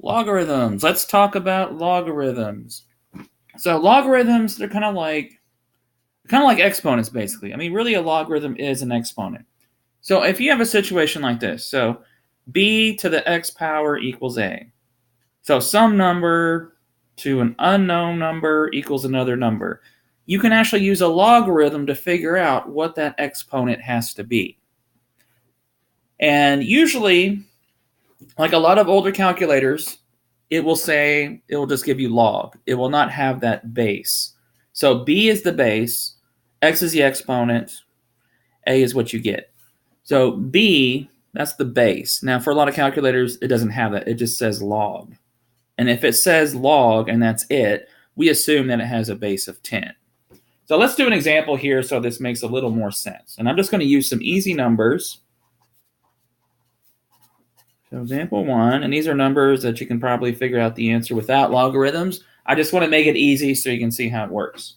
Logarithms. Let's talk about logarithms. So logarithms, they're kind of like exponents, basically. I mean, really, a logarithm is an exponent. So if you have a situation like this, so b to the x power equals a. So some number to an unknown number equals another number. You can actually use a logarithm to figure out what that exponent has to be. And usually, like a lot of older calculators, it will just give you log. It will not have that base. So b is the base, x is the exponent, a is what you get. So b, that's the base. Now for a lot of calculators, it doesn't have that. It just says log. And if it says log and that's it, we assume that it has a base of 10. So let's do an example here so this makes a little more sense. And I'm just going to use some easy numbers. So example 1, and these are numbers that you can probably figure out the answer without logarithms. I just want to make it easy so you can see how it works.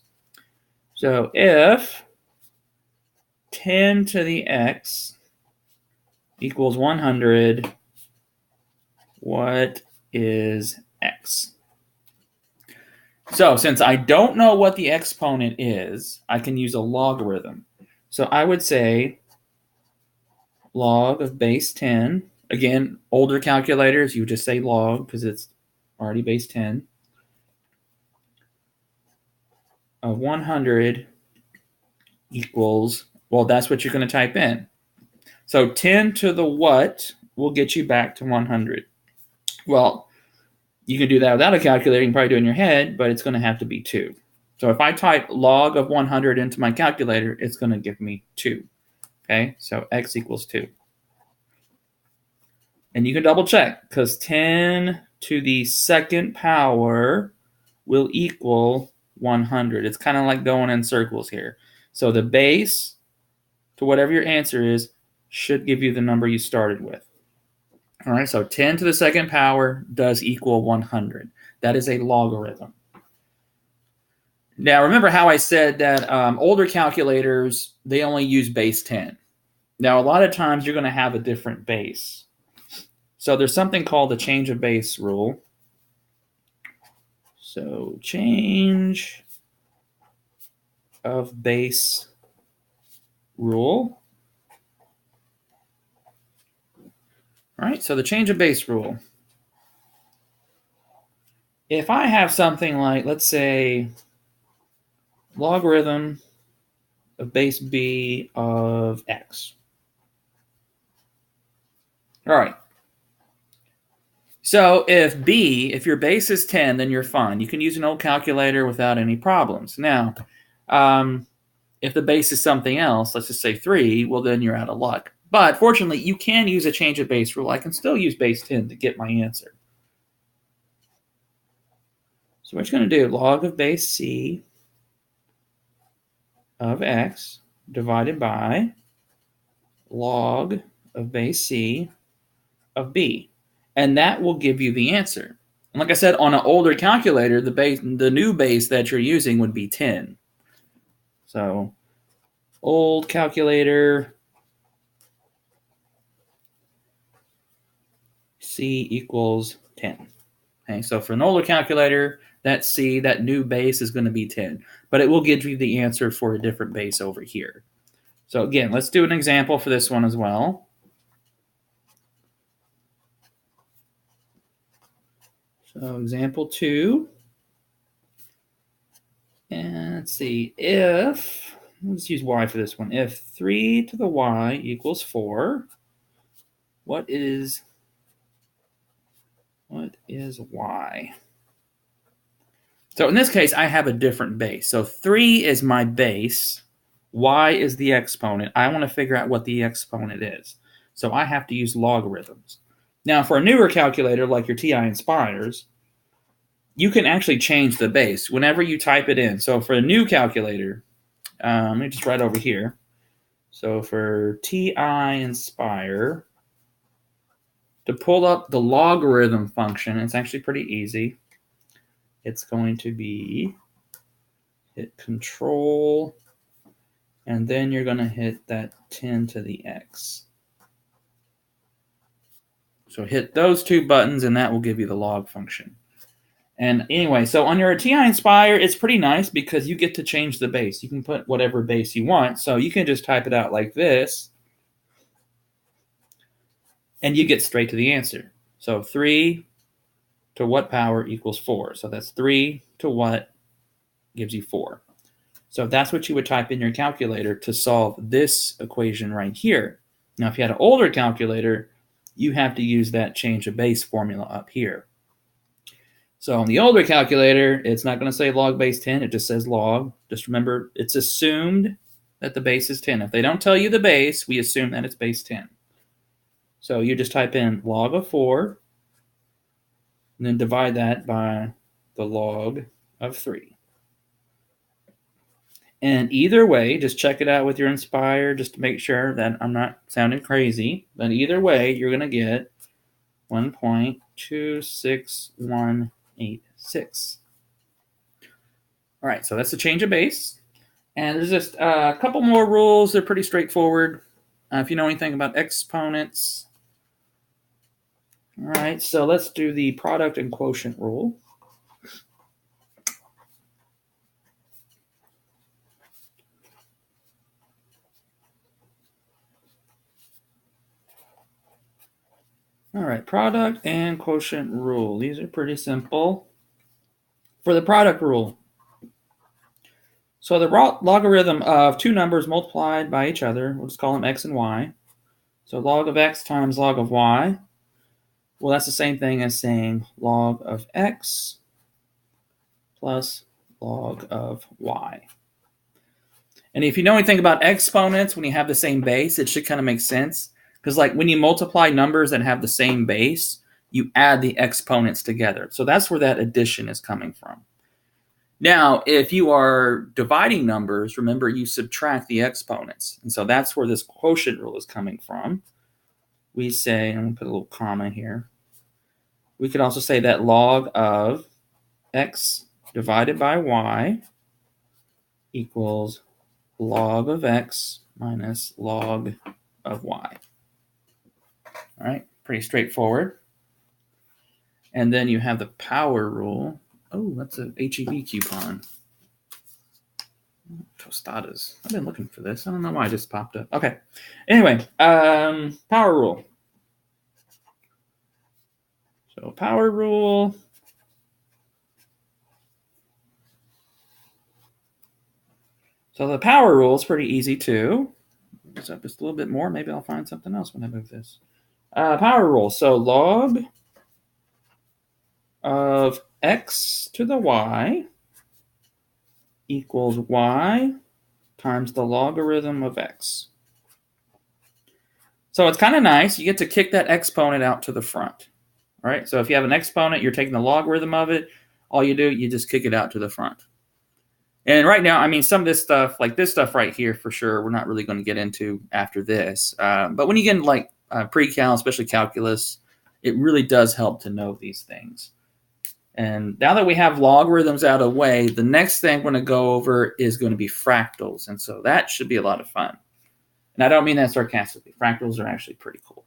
So if 10 to the x equals 100, what is x? So since I don't know what the exponent is, I can use a logarithm. So I would say log of base 10. Again, older calculators, you just say log because it's already base 10 of 100 equals, well, that's what you're going to type in. So 10 to the what will get you back to 100. Well, you can do that without a calculator. You can probably do it in your head, but it's going to have to be 2. So if I type log of 100 into my calculator, it's going to give me 2. Okay, so x equals 2. And you can double check because 10 to the second power will equal 100. It's kind of like going in circles here. So the base to whatever your answer is should give you the number you started with. All right, so 10 to the second power does equal 100. That is a logarithm. Now, remember how I said that older calculators, they only use base 10. Now, a lot of times you're going to have a different base. So there's something called the change of base rule. So change of base rule. All right, so the change of base rule. If I have something like, let's say, logarithm of base b of x. All right. So if your base is 10, then you're fine. You can use an old calculator without any problems. Now, if the base is something else, let's just say 3, well, then you're out of luck. But fortunately, you can use a change of base rule. I can still use base 10 to get my answer. So what you're going to do, log of base c of x divided by log of base c of b. And that will give you the answer. And like I said, on an older calculator, the new base that you're using would be 10. So old calculator, c equals 10. Okay, so for an older calculator, that c, that new base is going to be 10. But it will give you the answer for a different base over here. So again, let's do an example for this one as well. So example 2. And let's see, let's use y for this one. If 3 to the y equals 4, what is y? So in this case, I have a different base. So 3 is my base. Y is the exponent. I want to figure out what the exponent is. So I have to use logarithms. Now, for a newer calculator like your TI Inspires, you can actually change the base whenever you type it in. So for a new calculator, let me just write over here. So for TI Inspire, to pull up the logarithm function, it's actually pretty easy. It's going to be hit control, and then you're going to hit that 10 to the x. So hit those two buttons, and that will give you the log function. And anyway, so on your TI Inspire, it's pretty nice because you get to change the base. You can put whatever base you want. So you can just type it out like this, and you get straight to the answer. So 3 to what power equals 4. So that's 3 to what gives you 4. So that's what you would type in your calculator to solve this equation right here. Now, if you had an older calculator, you have to use that change of base formula up here. So on the older calculator, it's not going to say log base 10. It just says log. Just remember, it's assumed that the base is 10. If they don't tell you the base, we assume that it's base 10. So you just type in log of 4, and then divide that by the log of 3. And either way, just check it out with your Inspire just to make sure that I'm not sounding crazy. But either way, you're going to get 1.26186. All right, so that's the change of base. And there's just a couple more rules. They're pretty straightforward. If you know anything about exponents. All right, so let's do the product and quotient rule. All right, product and quotient rule. These are pretty simple. For the product rule, so the logarithm of two numbers multiplied by each other, we'll just call them x and y. So log of x times log of y. Well, that's the same thing as saying log of x plus log of y. And if you know anything about exponents, when you have the same base, it should kind of make sense. Because like when you multiply numbers that have the same base, you add the exponents together. So that's where that addition is coming from. Now, if you are dividing numbers, remember you subtract the exponents. And so that's where this quotient rule is coming from. We say, I'm going to put a little comma here. We could also say that log of x divided by y equals log of x minus log of y. All right, pretty straightforward. And then you have the power rule. Oh, that's a HEB coupon. Tostadas. I've been looking for this. I don't know why it just popped up. Okay. Anyway, power rule. So power rule. So the power rule is pretty easy too. Move this up just a little bit more. Maybe I'll find something else when I move this. Power rule. So log of x to the y equals y times the logarithm of x. So it's kind of nice. You get to kick that exponent out to the front. All right. So if you have an exponent, you're taking the logarithm of it. All you do, you just kick it out to the front. And right now, I mean, some of this stuff, like this stuff right here, for sure, we're not really going to get into after this. But when you get into like pre-cal, especially calculus, it really does help to know these things. And now that we have logarithms out of the way, the next thing we're going to go over is going to be fractals. And so that should be a lot of fun. And I don't mean that sarcastically. Fractals are actually pretty cool.